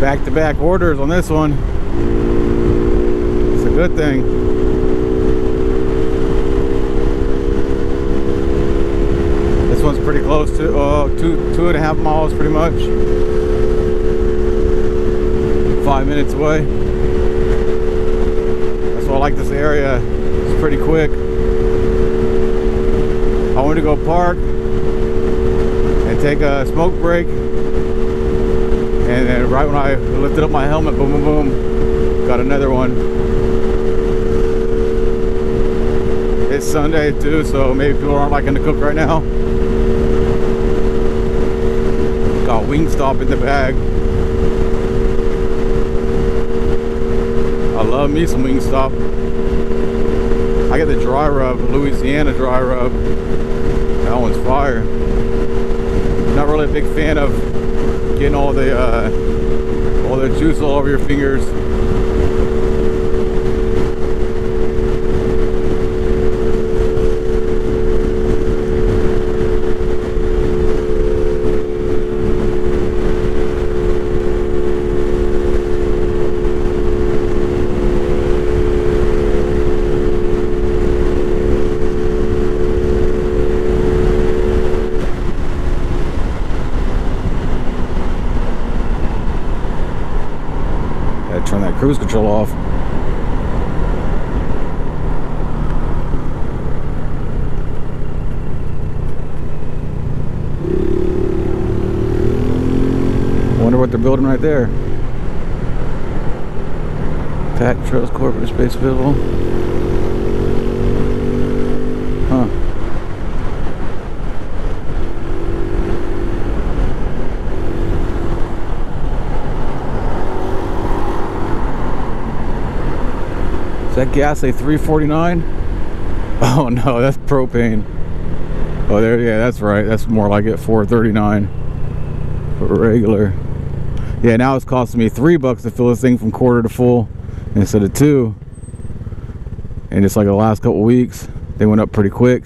Back-to-back orders on this one. It's a good thing. This one's pretty close to 2.5 miles pretty much. 5 minutes away. That's why I like this area. It's pretty quick. I wanted to go park and take a smoke break, and then right when I lifted up my helmet, boom, boom, boom, got another one. It's Sunday too, so maybe people aren't liking to cook right now. Got Wingstop in the bag. I love me some Wingstop. I get the dry rub, Louisiana dry rub. That one's fire. Not really a big fan of getting all the juice all over your fingers. Turn that cruise control off. Wonder what they're building right there. Pack Trails Corporate Space Visible. Huh. That gas say 349? Oh no, that's propane. Oh there, yeah, that's right. That's more like it, 439 for regular. Yeah, now it's costing me $3 to fill this thing from quarter to full instead of 2. And just like the last couple weeks, they went up pretty quick.